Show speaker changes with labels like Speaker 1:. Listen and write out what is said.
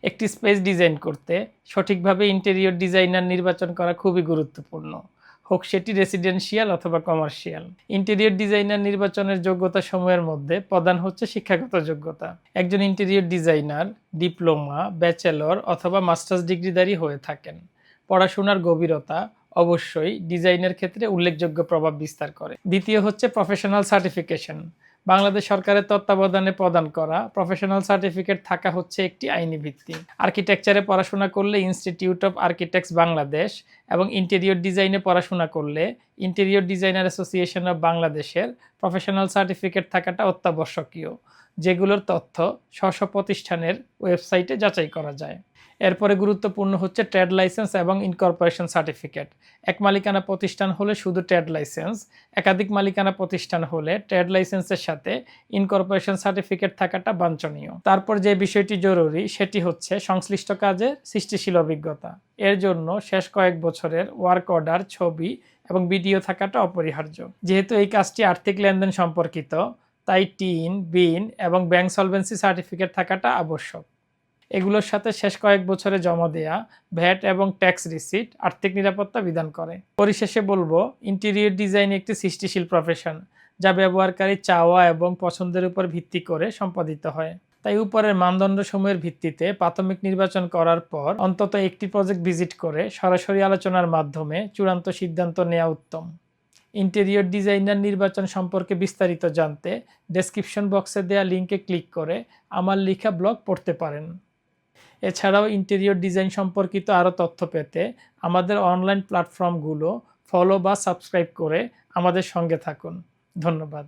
Speaker 1: একটি space design করতে সঠিকভাবে ইন্টেরিয়র ডিজাইনার নির্বাচন করা খুবই গুরুত্বপূর্ণ, হোক সেটি রেসিডেন্সিয়াল অথবা কমার্শিয়াল। ইন্টেরিয়র ডিজাইনার নির্বাচনের যোগ্যতা সমূহের মধ্যে প্রধান হচ্ছে শিক্ষাগত যোগ্যতা। একজন ইন্টেরিয়র ডিজাইনার ডিপ্লোমা, ব্যাচেলর অথবা মাস্টার্স ডিগ্রিধারী হয়ে থাকেন। পড়াশোনার গভীরতা অবশ্যই ডিজাইনের ক্ষেত্রে উল্লেখযোগ্য প্রভাব বিস্তার করে। দ্বিতীয় হচ্ছে প্রফেশনাল সার্টিফিকেশন। বাংলাদেশ সরকারের তত্ত্বাবধানে প্রদান করা প্রফেশনাল সার্টিফিকেট থাকা হচ্ছে একটি আইনি ভিত্তি। আর্কিটেকচারে পড়াশোনা করলে ইনস্টিটিউট অফ আর্কিটেক্টস বাংলাদেশ এবং ইন্টেরিয়র ডিজাইনে পড়াশোনা করলে ইন্টেরিয়র ডিজাইনার অ্যাসোসিয়েশন অফ বাংলাদেশের প্রফেশনাল সার্টিফিকেট থাকাটা অত্যাবশ্যকীয়, যেগুলোর তথ্য স্ব প্রতিষ্ঠানের ওয়েবসাইটে যাচাই করা যায়। এরপরে গুরুত্বপূর্ণ হচ্ছে ট্রেড লাইসেন্স এবং ইনকর্পোরেশন সার্টিফিকেট। এক মালিকানা প্রতিষ্ঠান হলে শুধু ট্রেড লাইসেন্স, একাধিক মালিকানা প্রতিষ্ঠান হলে ট্রেড লাইসেন্সের সাথে ইনকর্পোরেশন সার্টিফিকেট থাকাটা বাঞ্ছনীয়। তারপর যে বিষয়টি জরুরি সেটি হচ্ছে সংশ্লিষ্ট কাজে সৃষ্টিশীল অভিজ্ঞতা। এর জন্য শেষ কয়েক বছরের ওয়ার্ক অর্ডার, ছবি এবং ভিডিও থাকাটা অপরিহার্য। যেহেতু এই কাজটি আর্থিক লেনদেন সম্পর্কিত, তাই টিন, বিন এবং ব্যাংক সলভেন্সি সার্টিফিকেট থাকাটা আবশ্যক। এগুলোর সাথে শেষ কয়েক বছরে জমা দেয়া ভ্যাট এবং ট্যাক্স রিসিট আর্থিক নিরাপত্তা বিধান করে। পরিশেষে বলবো, ইন্টেরিয়র ডিজাইন একটি সৃষ্টিশীল প্রফেশন, যা ব্যবহারকারীর চাওয়া এবং পছন্দের উপর ভিত্তি করে সম্পাদিত হয়। তাই উপরের মানদণ্ডসমূহের ভিত্তিতে প্রাথমিক নির্বাচন করার পর অন্তত একটি প্রজেক্ট ভিজিট করে সরাসরি আলোচনার মাধ্যমে চূড়ান্ত সিদ্ধান্ত নেওয়া উত্তম। ইন্টেরিয়র ডিজাইনার নির্বাচন সম্পর্কে বিস্তারিত জানতে ডেসক্রিপশন বক্সে দেওয়া লিঙ্কে ক্লিক করে আমার লেখা ব্লগ পড়তে পারেন। এছাড়াও ইন্টেরিয়র ডিজাইন সম্পর্কিত আরও তথ্য পেতে আমাদের অনলাইন প্ল্যাটফর্মগুলো ফলো বা সাবস্ক্রাইব করে আমাদের সঙ্গে থাকুন। ধন্যবাদ।